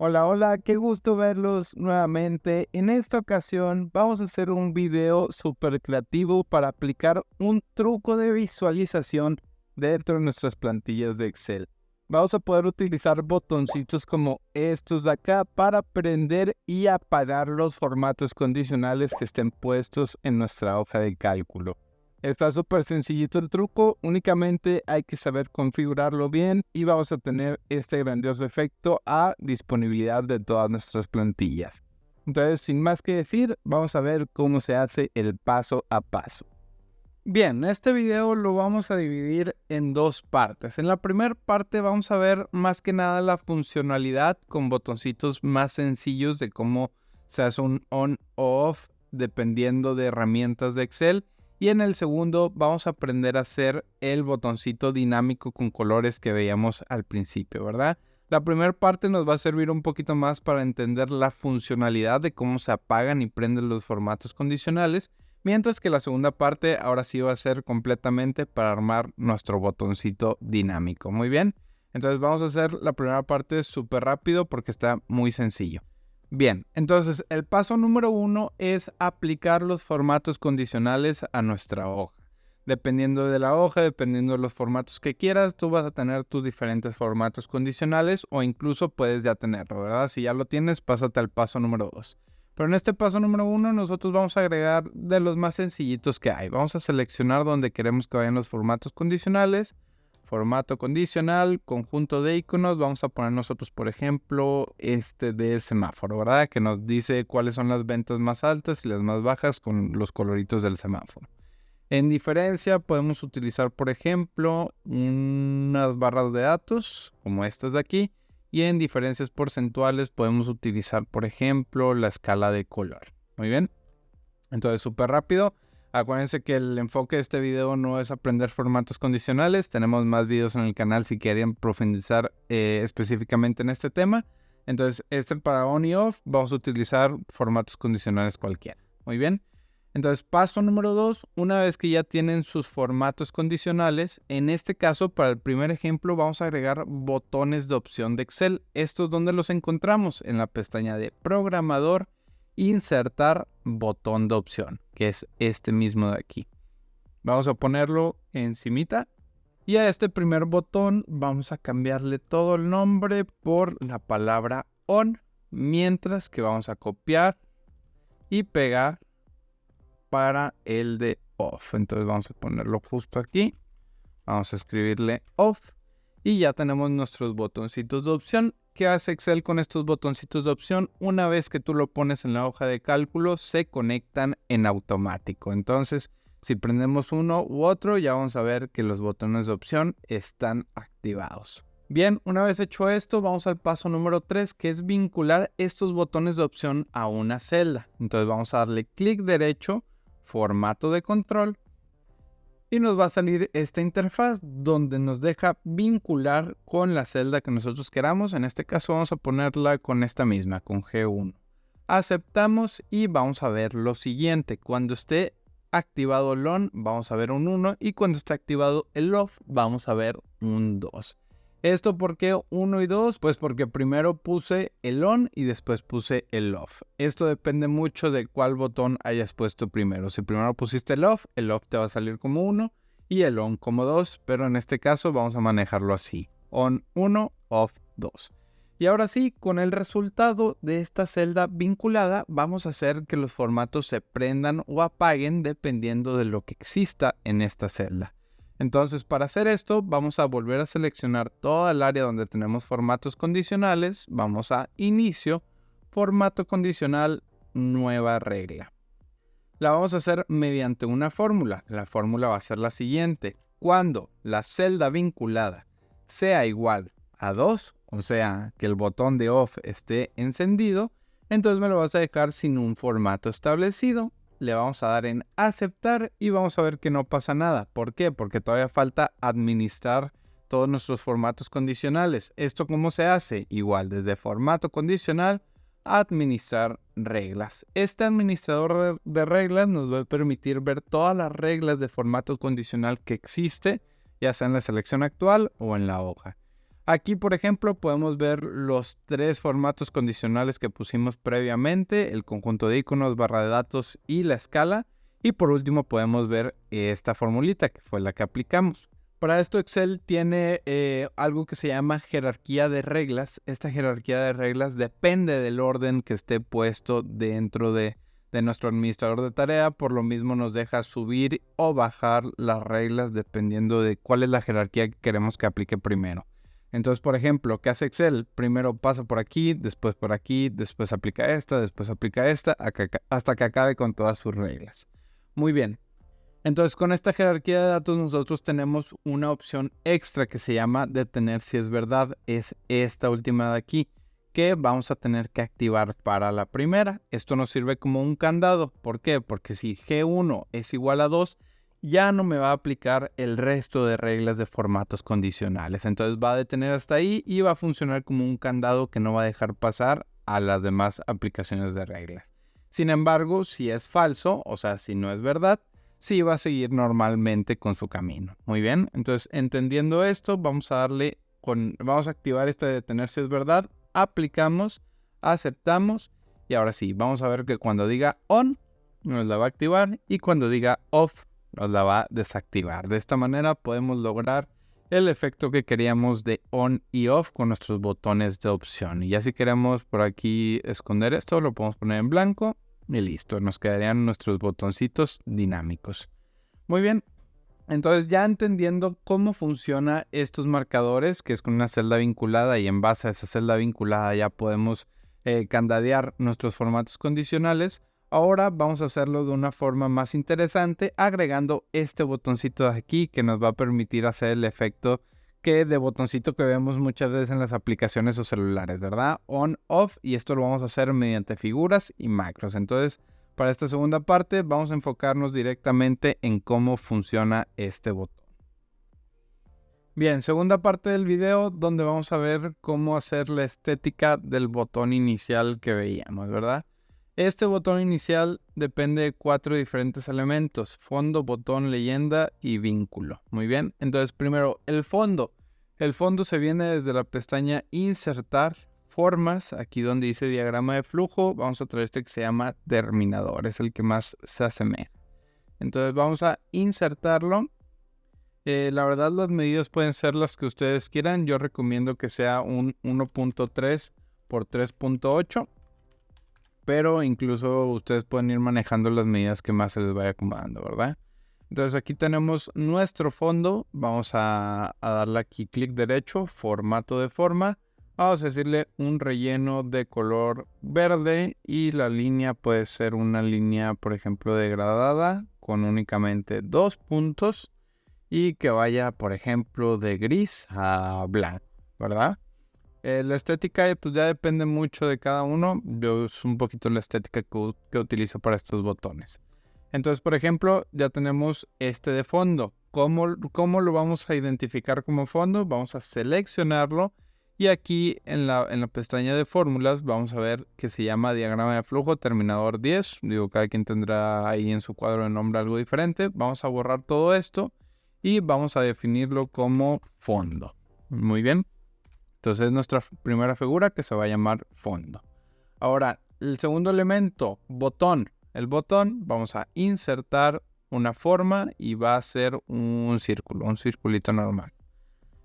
Hola, hola, qué gusto verlos nuevamente. En esta ocasión vamos a hacer un video súper creativo para aplicar un truco de visualización dentro de nuestras plantillas de Excel. Vamos a poder utilizar botoncitos como estos de acá para prender y apagar los formatos condicionales que estén puestos en nuestra hoja de cálculo. Está súper sencillito el truco, únicamente hay que saber configurarlo bien y vamos a tener este grandioso efecto a disponibilidad de todas nuestras plantillas. Entonces, sin más que decir, vamos a ver cómo se hace el paso a paso. Bien, este video lo vamos a dividir en dos partes. En la primera parte vamos a ver más que nada la funcionalidad con botoncitos más sencillos de cómo se hace un on o off dependiendo de herramientas de Excel. Y en el segundo vamos a aprender a hacer el botoncito dinámico con colores que veíamos al principio, ¿verdad? La primera parte nos va a servir un poquito más para entender la funcionalidad de cómo se apagan y prenden los formatos condicionales, mientras que la segunda parte ahora sí va a ser completamente para armar nuestro botoncito dinámico. Muy bien, entonces vamos a hacer la primera parte súper rápido porque está muy sencillo. Bien, entonces el paso número 1 es aplicar los formatos condicionales a nuestra hoja. Dependiendo de la hoja, dependiendo de los formatos que quieras, tú vas a tener tus diferentes formatos condicionales o incluso puedes ya tenerlo, ¿verdad? Si ya lo tienes, pásate al paso número 2. Pero en este paso número 1 nosotros vamos a agregar de los más sencillitos que hay. Vamos a seleccionar donde queremos que vayan los formatos condicionales. Formato condicional, conjunto de iconos, vamos a poner nosotros, por ejemplo, este del semáforo, ¿verdad? Que nos dice cuáles son las ventas más altas y las más bajas con los coloritos del semáforo. En diferencia podemos utilizar, por ejemplo, unas barras de datos, como estas de aquí. Y en diferencias porcentuales podemos utilizar, por ejemplo, la escala de color. Muy bien. Entonces, súper rápido. Acuérdense que el enfoque de este video no es aprender formatos condicionales. Tenemos más videos en el canal si quieren profundizar específicamente en este tema. Entonces, para on y off vamos a utilizar formatos condicionales cualquiera. Muy bien. Entonces, paso número 2, una vez que ya tienen sus formatos condicionales, en este caso, para el primer ejemplo, vamos a agregar botones de opción de Excel. ¿Estos dónde los encontramos? En la pestaña de programador, insertar botón de opción, que es este mismo de aquí. Vamos a ponerlo encimita y a este primer botón vamos a cambiarle todo el nombre por la palabra on, mientras que vamos a copiar y pegar para el de off. Entonces vamos a ponerlo justo aquí, vamos a escribirle off y ya tenemos nuestros botoncitos de opción. ¿Qué hace Excel con estos botoncitos de opción? Una vez que tú lo pones en la hoja de cálculo, se conectan en automático. Entonces, si prendemos uno u otro, ya vamos a ver que los botones de opción están activados. Bien, una vez hecho esto, vamos al paso número 3, que es vincular estos botones de opción a una celda. Entonces vamos a darle clic derecho, formato de control, y nos va a salir esta interfaz donde nos deja vincular con la celda que nosotros queramos. En este caso vamos a ponerla con esta misma, con G1. Aceptamos y vamos a ver lo siguiente. Cuando esté activado el on, vamos a ver un 1 y cuando esté activado el off, vamos a ver un 2. ¿Esto por qué 1 y 2? Pues porque primero puse el on y después puse el off. Esto depende mucho de cuál botón hayas puesto primero. Si primero pusiste el off te va a salir como 1 y el on como 2, pero en este caso vamos a manejarlo así. On 1, off 2. Y ahora sí, con el resultado de esta celda vinculada, vamos a hacer que los formatos se prendan o apaguen dependiendo de lo que exista en esta celda. Entonces, para hacer esto, vamos a volver a seleccionar toda el área donde tenemos formatos condicionales. Vamos a Inicio, Formato Condicional, Nueva Regla. La vamos a hacer mediante una fórmula. La fórmula va a ser la siguiente. Cuando la celda vinculada sea igual a 2, o sea, que el botón de off esté encendido, entonces me lo vas a dejar sin un formato establecido. Le vamos a dar en aceptar y vamos a ver que no pasa nada. ¿Por qué? Porque todavía falta administrar todos nuestros formatos condicionales. ¿Esto cómo se hace? Igual, desde formato condicional, administrar reglas. Este administrador de reglas nos va a permitir ver todas las reglas de formato condicional que existe, ya sea en la selección actual o en la hoja. Aquí, por ejemplo, podemos ver los 3 formatos condicionales que pusimos previamente, el conjunto de iconos, barra de datos y la escala. Y por último podemos ver esta formulita que fue la que aplicamos. Para esto Excel tiene algo que se llama jerarquía de reglas. Esta jerarquía de reglas depende del orden que esté puesto dentro de nuestro administrador de tarea. Por lo mismo nos deja subir o bajar las reglas dependiendo de cuál es la jerarquía que queremos que aplique primero. Entonces, por ejemplo, ¿qué hace Excel? Primero pasa por aquí, después aplica esta, hasta que acabe con todas sus reglas. Muy bien. Entonces, con esta jerarquía de datos nosotros tenemos una opción extra que se llama detener si es verdad. Es esta última de aquí que vamos a tener que activar para la primera. Esto nos sirve como un candado. ¿Por qué? Porque si G1 es igual a 2, ya no me va a aplicar el resto de reglas de formatos condicionales. Entonces va a detener hasta ahí y va a funcionar como un candado que no va a dejar pasar a las demás aplicaciones de reglas. Sin embargo, si es falso, o sea, si no es verdad, sí va a seguir normalmente con su camino. Muy bien, entonces entendiendo esto, vamos a activar este de detener si es verdad, aplicamos, aceptamos y ahora sí, vamos a ver que cuando diga on, nos la va a activar y cuando diga off, nos la va a desactivar. De esta manera podemos lograr el efecto que queríamos de on y off con nuestros botones de opción. Y ya si queremos por aquí esconder esto, lo podemos poner en blanco y listo. Nos quedarían nuestros botoncitos dinámicos. Muy bien. Entonces ya entendiendo cómo funcionan estos marcadores, que es con una celda vinculada y en base a esa celda vinculada ya podemos candadear nuestros formatos condicionales. Ahora vamos a hacerlo de una forma más interesante agregando este botoncito de aquí que nos va a permitir hacer el efecto de botoncito que vemos muchas veces en las aplicaciones o celulares, ¿verdad? On, off, y esto lo vamos a hacer mediante figuras y macros. Entonces, para esta segunda parte vamos a enfocarnos directamente en cómo funciona este botón. Bien, segunda parte del video donde vamos a ver cómo hacer la estética del botón inicial que veíamos, ¿verdad? Este botón inicial depende de 4 diferentes elementos: fondo, botón, leyenda y vínculo. Muy bien, entonces primero el fondo. El fondo se viene desde la pestaña insertar, formas, aquí donde dice diagrama de flujo, vamos a traer este que se llama terminador, es el que más se asemeja. Entonces vamos a insertarlo. La verdad las medidas pueden ser las que ustedes quieran. Yo recomiendo que sea un 1.3 por 3.8. Pero incluso ustedes pueden ir manejando las medidas que más se les vaya acomodando, ¿verdad? Entonces aquí tenemos nuestro fondo. Vamos a darle aquí clic derecho, formato de forma. Vamos a decirle un relleno de color verde y la línea puede ser una línea, por ejemplo, degradada con únicamente 2 puntos y que vaya, por ejemplo, de gris a blanco, ¿verdad? La estética pues ya depende mucho de cada uno. Yo es un poquito la estética que utilizo para estos botones. Entonces, por ejemplo, ya tenemos este de fondo. ¿Cómo lo vamos a identificar como fondo? Vamos a seleccionarlo y aquí en la pestaña de fórmulas vamos a ver que se llama diagrama de flujo terminador 10. Digo, cada quien tendrá ahí en su cuadro de nombre algo diferente. Vamos a borrar todo esto y vamos a definirlo como fondo. Muy bien. Entonces es nuestra primera figura que se va a llamar fondo. Ahora, el segundo elemento, botón. El botón, vamos a insertar una forma y va a ser un círculo, un circulito normal.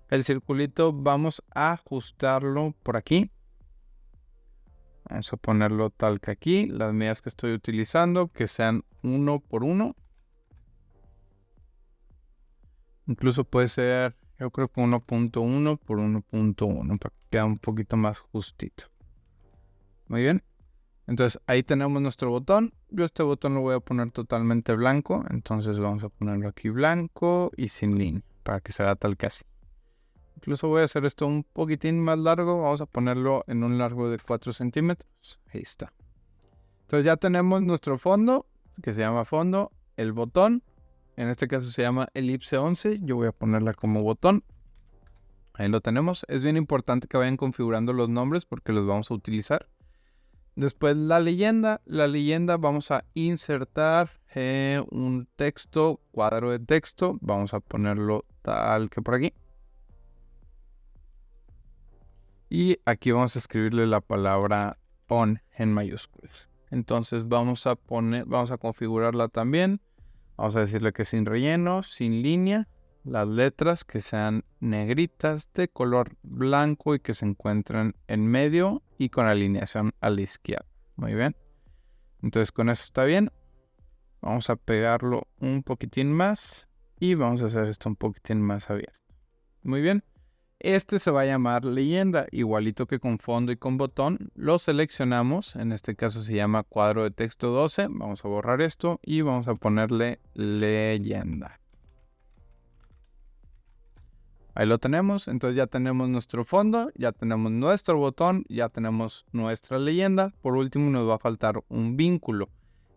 El circulito vamos a ajustarlo por aquí. Vamos a ponerlo tal que aquí. Las medidas que estoy utilizando, que sean 1 por 1. Incluso puede ser, yo creo que 1.1 por 1.1 para que quede un poquito más justito. Muy bien. Entonces ahí tenemos nuestro botón. Yo este botón lo voy a poner totalmente blanco. Entonces vamos a ponerlo aquí blanco y sin línea para que se haga tal que así. Incluso voy a hacer esto un poquitín más largo. Vamos a ponerlo en un largo de 4 centímetros. Ahí está. Entonces ya tenemos nuestro fondo, que se llama fondo. El botón, en este caso se llama elipse 11. Yo voy a ponerla como botón. Ahí lo tenemos. Es bien importante que vayan configurando los nombres porque los vamos a utilizar. Después la leyenda. La leyenda vamos a insertar un texto, cuadro de texto. Vamos a ponerlo tal que por aquí. Y aquí vamos a escribirle la palabra on en mayúsculas. Entonces vamos a configurarla también. Vamos a decirle que sin relleno, sin línea, las letras que sean negritas de color blanco y que se encuentren en medio y con alineación a la izquierda. Muy bien. Entonces con eso está bien. Vamos a pegarlo un poquitín más y vamos a hacer esto un poquitín más abierto. Muy bien. Este se va a llamar leyenda, igualito que con fondo y con botón. Lo seleccionamos, en este caso se llama cuadro de texto 12. Vamos a borrar esto y vamos a ponerle leyenda. Ahí lo tenemos, entonces ya tenemos nuestro fondo, ya tenemos nuestro botón, ya tenemos nuestra leyenda. Por último nos va a faltar un vínculo.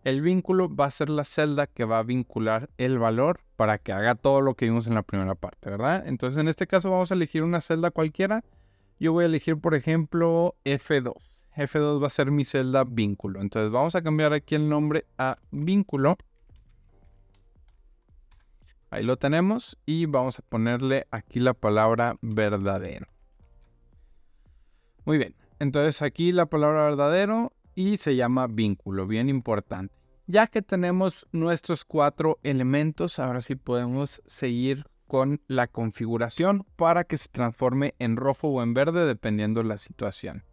El vínculo va a ser la celda que va a vincular el valor para que haga todo lo que vimos en la primera parte, ¿verdad? Entonces en este caso vamos a elegir una celda cualquiera. Yo voy a elegir, por ejemplo, F2. F2 va a ser mi celda vínculo. Entonces vamos a cambiar aquí el nombre a vínculo. Ahí lo tenemos y vamos a ponerle aquí la palabra verdadero. Muy bien, entonces aquí la palabra verdadero y se llama vínculo, bien importante. Ya que tenemos nuestros 4 elementos, ahora sí podemos seguir con la configuración para que se transforme en rojo o en verde dependiendo de la situación.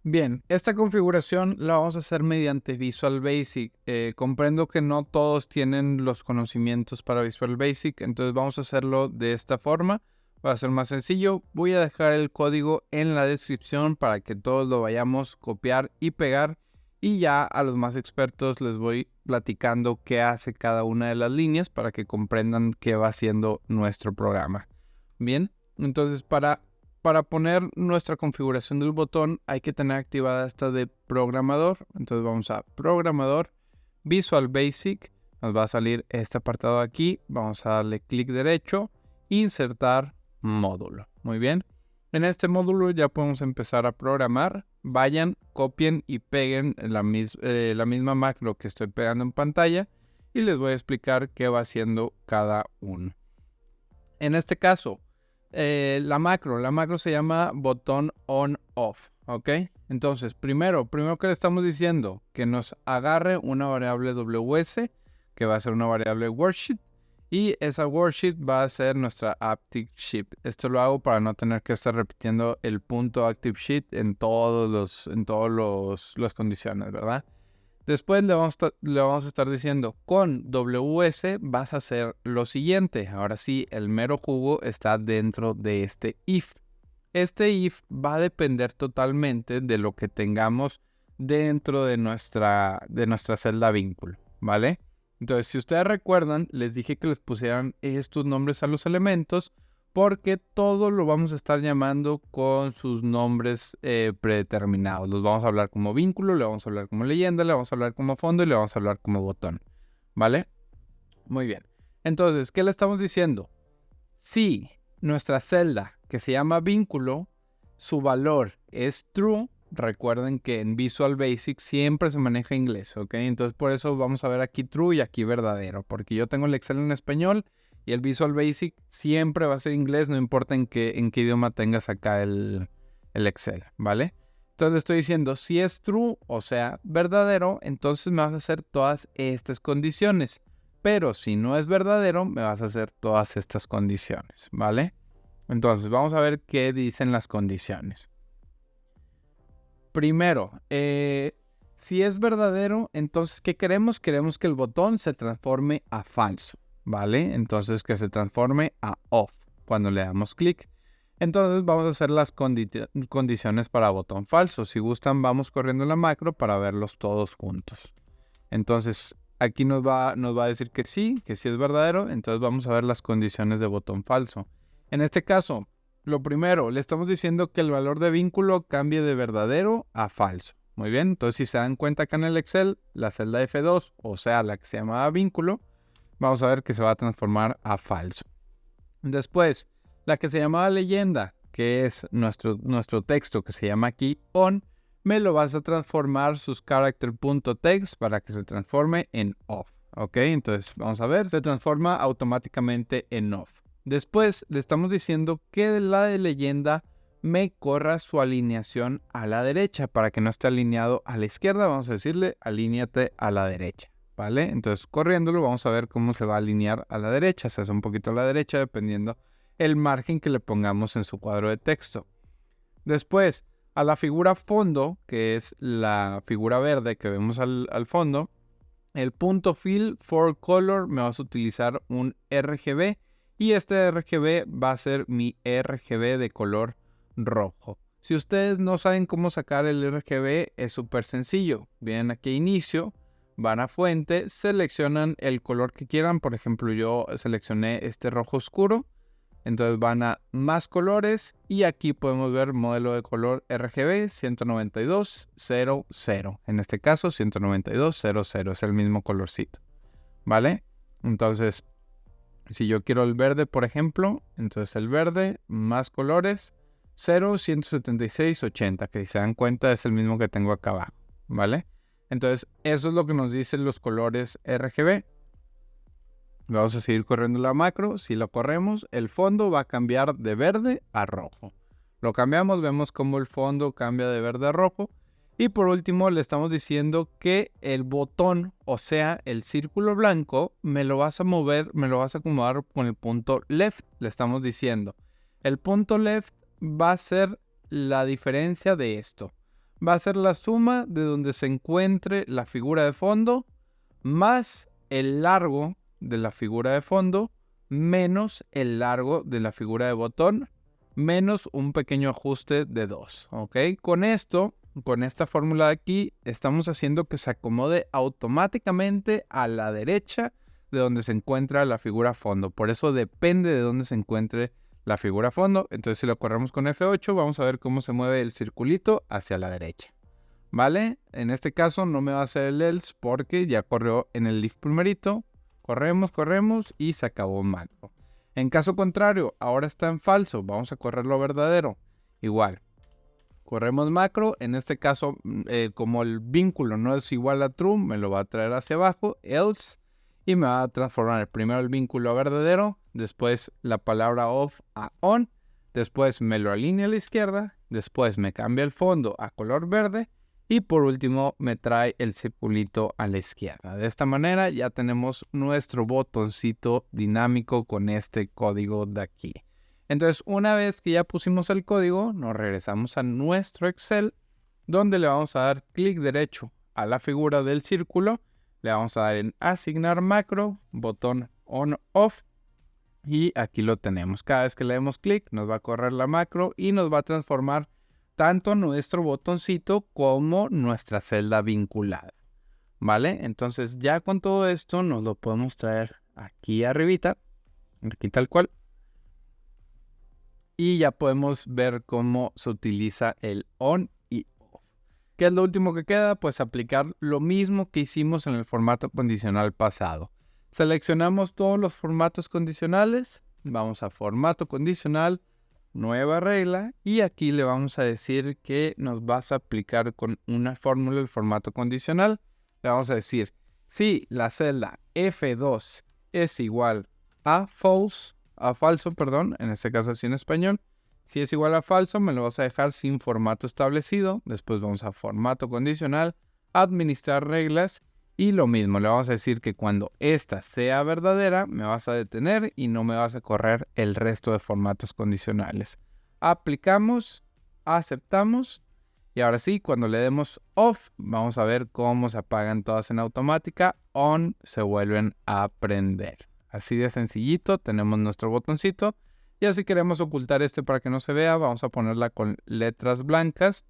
Bien, esta configuración la vamos a hacer mediante Visual Basic. Comprendo que no todos tienen los conocimientos para Visual Basic, entonces vamos a hacerlo de esta forma. Va a ser más sencillo. Voy a dejar el código en la descripción para que todos lo vayamos a copiar y pegar. Y ya a los más expertos les voy platicando qué hace cada una de las líneas para que comprendan qué va haciendo nuestro programa. Bien, entonces para poner nuestra configuración del botón hay que tener activada esta de programador. Entonces vamos a programador, Visual Basic. Nos va a salir este apartado aquí. Vamos a darle clic derecho, insertar módulo. Muy bien. En este módulo ya podemos empezar a programar. Vayan, copien y peguen la misma macro que estoy pegando en pantalla y les voy a explicar qué va haciendo cada uno. En este caso, la macro se llama botón on off, ¿ok? Entonces, primero que le estamos diciendo que nos agarre una variable WS, que va a ser una variable worksheet, y esa worksheet va a ser nuestra ActiveSheet. Esto lo hago para no tener que estar repitiendo el punto ActiveSheet en todas las condiciones, ¿verdad? Después le vamos a estar diciendo, con WS vas a hacer lo siguiente. Ahora sí, el mero jugo está dentro de este if. Este if va a depender totalmente de lo que tengamos dentro de nuestra celda vínculo, ¿vale? Entonces, si ustedes recuerdan, les dije que les pusieran estos nombres a los elementos porque todo lo vamos a estar llamando con sus nombres predeterminados. Los vamos a hablar como vínculo, le vamos a hablar como leyenda, le vamos a hablar como fondo y le vamos a hablar como botón, ¿vale? Muy bien. Entonces, ¿qué le estamos diciendo? Si nuestra celda que se llama vínculo, su valor es true. Recuerden que en Visual Basic siempre se maneja inglés, ¿ok? Entonces por eso vamos a ver aquí true y aquí verdadero, porque yo tengo el Excel en español y el Visual Basic siempre va a ser inglés, no importa en qué idioma tengas acá el Excel, ¿vale? Entonces le estoy diciendo, si es true, o sea, verdadero, entonces me vas a hacer todas estas condiciones. Pero si no es verdadero, me vas a hacer todas estas condiciones, ¿vale? Entonces vamos a ver qué dicen las condiciones. Primero, si es verdadero, entonces, ¿qué queremos? Queremos que el botón se transforme a falso, ¿vale? Entonces, que se transforme a off cuando le damos clic. Entonces, vamos a hacer las condiciones para botón falso. Si gustan, vamos corriendo la macro para verlos todos juntos. Entonces, aquí nos va a decir que sí es verdadero. Entonces, vamos a ver las condiciones de botón falso. En este caso, lo primero, le estamos diciendo que el valor de vínculo cambie de verdadero a falso. Muy bien, entonces si se dan cuenta acá en el Excel, la celda F2, o sea, la que se llamaba vínculo, vamos a ver que se va a transformar a falso. Después, la que se llamaba leyenda, que es nuestro texto que se llama aquí on, me lo vas a transformar sus character.text para que se transforme en off. Ok, entonces vamos a ver, se transforma automáticamente en off. Después le estamos diciendo que la de leyenda me corra su alineación a la derecha. Para que no esté alineado a la izquierda, vamos a decirle alíñate a la derecha, ¿vale? Entonces corriéndolo vamos a ver cómo se va a alinear a la derecha. Se hace un poquito a la derecha dependiendo el margen que le pongamos en su cuadro de texto. Después, a la figura fondo, que es la figura verde que vemos al fondo, el punto fill for color me vas a utilizar un RGB y este RGB va a ser mi RGB de color rojo. Si ustedes no saben cómo sacar el RGB, es súper sencillo. Vienen aquí a inicio, van a fuente, seleccionan el color que quieran. Por ejemplo, yo seleccioné este rojo oscuro. Entonces van a más colores y aquí podemos ver modelo de color RGB 192.00. En este caso 192.00 es el mismo colorcito, ¿vale? Entonces, si yo quiero el verde, por ejemplo, entonces el verde más colores 176.80, que si se dan cuenta es el mismo que tengo acá abajo, ¿vale? Entonces, eso es lo que nos dicen los colores RGB. Vamos a seguir corriendo la macro. Si lo corremos, el fondo va a cambiar de verde a rojo. Lo cambiamos, vemos cómo el fondo cambia de verde a rojo. Y por último, le estamos diciendo que el botón, o sea, el círculo blanco, me lo vas a mover, me lo vas a acomodar con el punto left. Le estamos diciendo, el punto left va a ser la diferencia de esto. Va a ser la suma de donde se encuentre la figura de fondo más el largo de la figura de fondo menos el largo de la figura de botón menos un pequeño ajuste de 2, ¿ok? Con esto, con esta fórmula de aquí, estamos haciendo que se acomode automáticamente a la derecha de donde se encuentra la figura fondo. Por eso depende de dónde se encuentre la figura fondo. Entonces si lo corremos con F8, vamos a ver cómo se mueve el circulito hacia la derecha, ¿vale? En este caso no me va a hacer el else porque ya corrió en el if primerito. Corremos y se acabó macro. En caso contrario, ahora está en falso. Vamos a correrlo verdadero. Igual. Corremos macro. En este caso, como el vínculo no es igual a true, me lo va a traer hacia abajo. Else. Y me va a transformar primero el vínculo a verdadero. Después la palabra off a on. Después me lo alinea a la izquierda. Después me cambia el fondo a color verde. Y por último me trae el circulito a la izquierda. De esta manera ya tenemos nuestro botoncito dinámico con este código de aquí. Entonces una vez que ya pusimos el código, nos regresamos a nuestro Excel, donde le vamos a dar clic derecho a la figura del círculo. Le vamos a dar en asignar macro, botón on off. Y aquí lo tenemos. Cada vez que le demos clic nos va a correr la macro y nos va a transformar tanto nuestro botoncito como nuestra celda vinculada, ¿vale? Entonces ya con todo esto nos lo podemos traer aquí arribita, aquí tal cual. Y ya podemos ver cómo se utiliza el on y off. ¿Qué es lo último que queda? Pues aplicar lo mismo que hicimos en el formato condicional pasado. Seleccionamos todos los formatos condicionales, vamos a formato condicional, nueva regla, y aquí le vamos a decir que nos vas a aplicar con una fórmula el formato condicional. Le vamos a decir, si la celda F2 es igual a falso, en este caso así en español, si es igual a falso me lo vas a dejar sin formato establecido. Después vamos a formato condicional, administrar reglas, y lo mismo, le vamos a decir que cuando esta sea verdadera, me vas a detener y no me vas a correr el resto de formatos condicionales. Aplicamos, aceptamos, y ahora sí, cuando le demos off, vamos a ver cómo se apagan todas en automática. On, se vuelven a prender. Así de sencillito, tenemos nuestro botoncito. Y así queremos ocultar este para que no se vea, vamos a ponerla con letras blancas.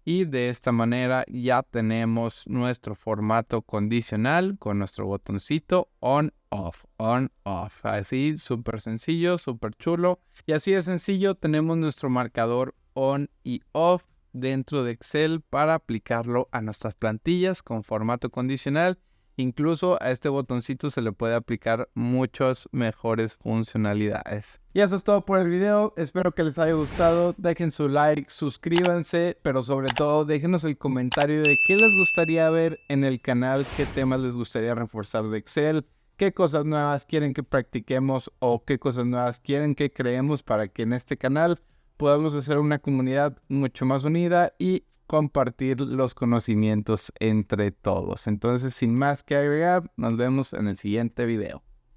Y de esta manera ya tenemos nuestro formato condicional con nuestro botoncito on, off, on, off. Así, súper sencillo, súper chulo. Y así de sencillo tenemos nuestro marcador on y off dentro de Excel para aplicarlo a nuestras plantillas con formato condicional. Incluso a este botoncito se le puede aplicar muchas mejores funcionalidades. Y eso es todo por el video. Espero que les haya gustado. Dejen su like, suscríbanse, pero sobre todo déjenos el comentario de qué les gustaría ver en el canal, qué temas les gustaría reforzar de Excel, qué cosas nuevas quieren que practiquemos o qué cosas nuevas quieren que creemos para que en este canal podamos hacer una comunidad mucho más unida y compartir los conocimientos entre todos. Entonces, sin más que agregar, nos vemos en el siguiente video.